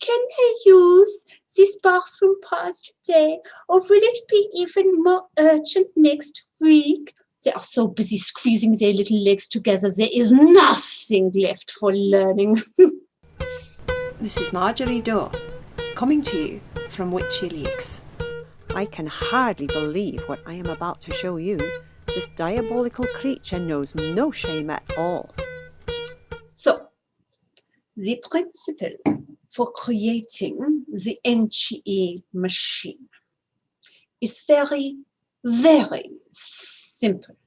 Can I use this bathroom pass today, or will it be even more urgent next week? They are so busy squeezing their little legs together, there is nothing left for learning. This is Marjorie Daw, coming to you from Whitchileaks. I can hardly believe what I am about to show you. This diabolical creature knows no shame at all. So, the principle for creating the NGE machine is very, very simple.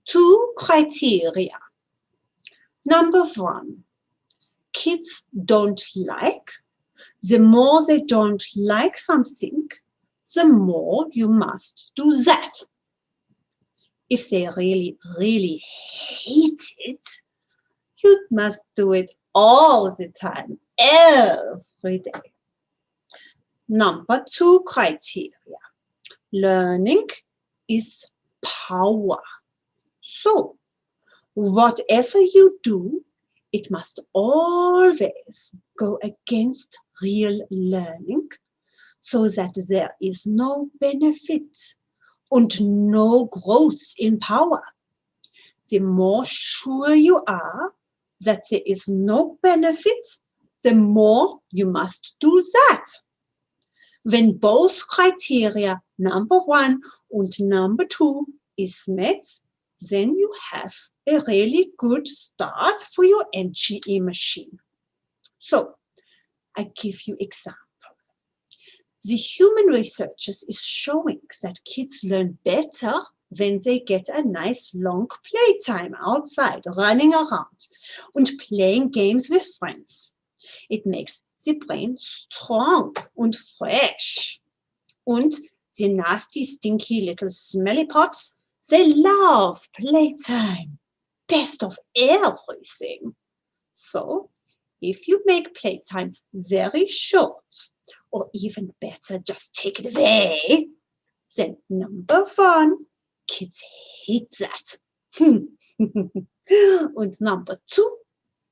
2 criteria. Number 1, kids don't like. The more they don't like something, the more you must do that. If they really, really hate it, you must do it all the time, every day. Number 2 criteria. Learning is power. So, whatever you do, it must always go against real learning, so that there is no benefit and no growth in power. The more sure you are that there is no benefit, the more you must do that. When both criteria, number 1 and number 2, is met, then you have a really good start for your NGE machine. So, I give you example. The human researchers is showing that kids learn better when they get a nice long playtime outside, running around and playing games with friends. It makes the brain strong and fresh. And the nasty, stinky little smelly pots, they love playtime. Best of everything. So, if you make playtime very short, or even better, just take it away, then number 1, kids hate that. And number 2,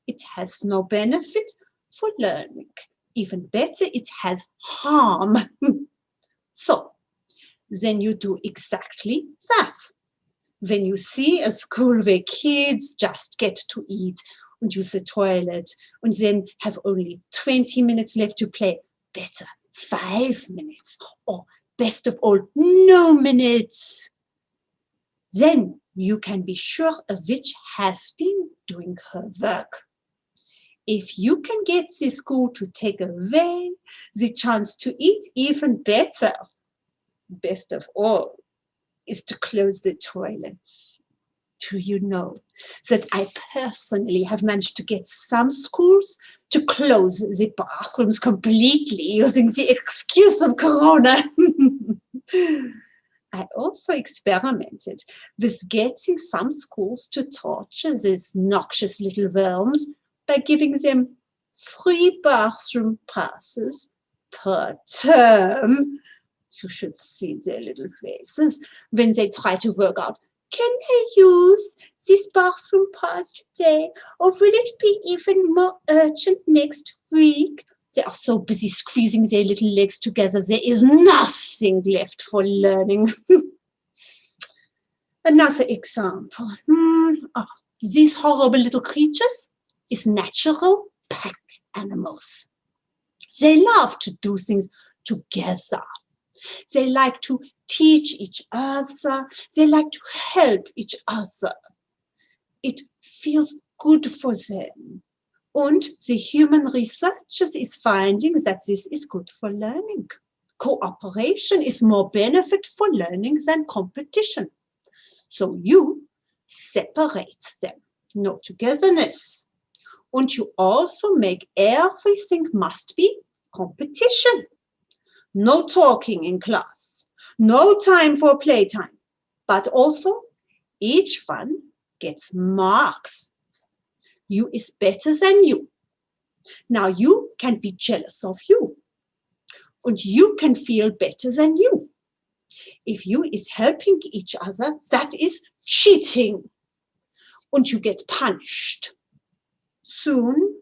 it has no benefit for learning. Even better, it has harm. So, then you do exactly that. When you see a school where kids just get to eat and use the toilet and then have only 20 minutes left to play, better 5 minutes, or best of all, no minutes, then you can be sure a witch has been doing her work. If you can get the school to take away the chance to eat, even better. Best of all is to close the toilets. Do you know that I personally have managed to get some schools to close the bathrooms completely using the excuse of Corona? I also experimented with getting some schools to torture these noxious little worms by giving them 3 bathroom passes per term. You should see their little faces when they try to work out, can I use this bathroom pass today, or will it be even more urgent next week? They are so busy squeezing their little legs together, there is nothing left for learning. Another example. These horrible little creatures is natural pack animals. They love to do things together. They like to teach each other. They like to help each other. It feels good for them. And the human researchers is finding that this is good for learning. Cooperation is more benefit for learning than competition. So you separate them. No togetherness. And you also make everything must be competition. No talking in class, no time for playtime, but also each one gets marks. You is better than you. Now you can be jealous of you, and you can feel better than you. If you is helping each other, that is cheating, and you get punished. Soon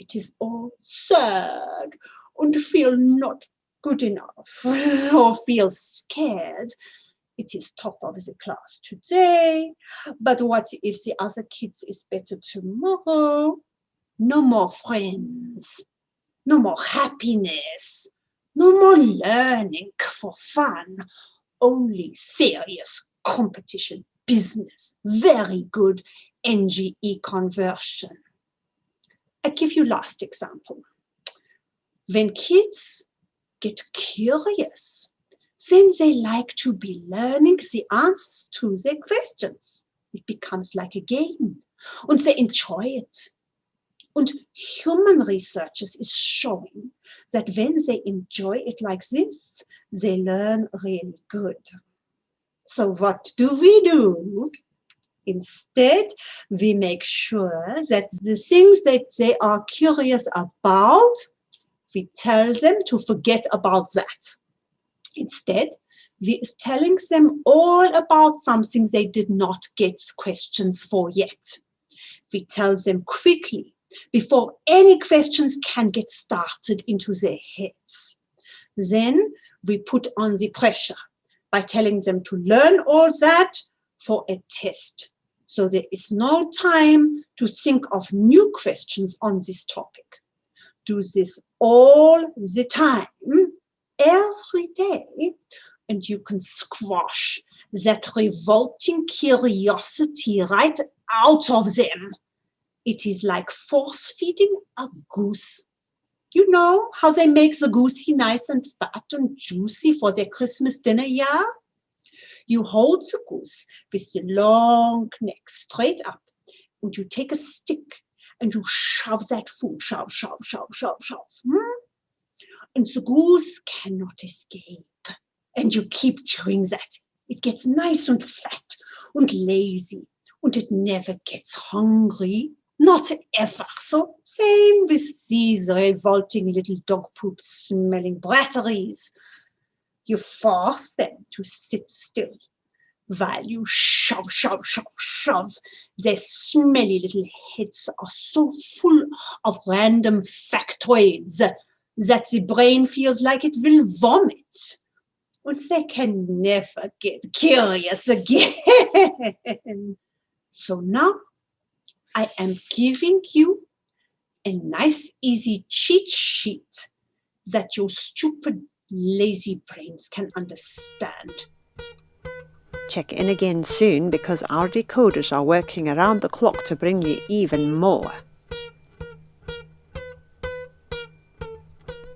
it is all sad and feel not good enough or feel scared. It is top of the class today, but what if the other kids is better tomorrow? No more friends, no more happiness, no more learning for fun, only serious competition, business, very good NGE conversion. I give you last example. When kids get curious, then they like to be learning the answers to their questions. It becomes like a game, and they enjoy it. And human researchers is showing that when they enjoy it like this, they learn really good. So what do? Instead, we make sure that the things that they are curious about, we tell them to forget about that. Instead, we are telling them all about something they did not get questions for yet. We tell them quickly, before any questions can get started into their heads. Then we put on the pressure by telling them to learn all that for a test. So there is no time to think of new questions on this topic. Do this all the time, every day, and you can squash that revolting curiosity right out of them. It is like force feeding a goose. You know how they make the goosey nice and fat and juicy for their Christmas dinner, yeah? You hold the goose with the long neck straight up, and you take a stick and you shove that food, shove. And the goose cannot escape. And you keep doing that. It gets nice and fat and lazy, and it never gets hungry. Not ever. So same with these revolting little dog poop smelling batteries. You force them to sit still while you shove. Their smelly little heads are so full of random factoids that the brain feels like it will vomit. And they can never get curious again. So now I am giving you a nice, easy cheat sheet that your stupid, lazy brains can understand. Check in again soon because our decoders are working around the clock to bring you even more.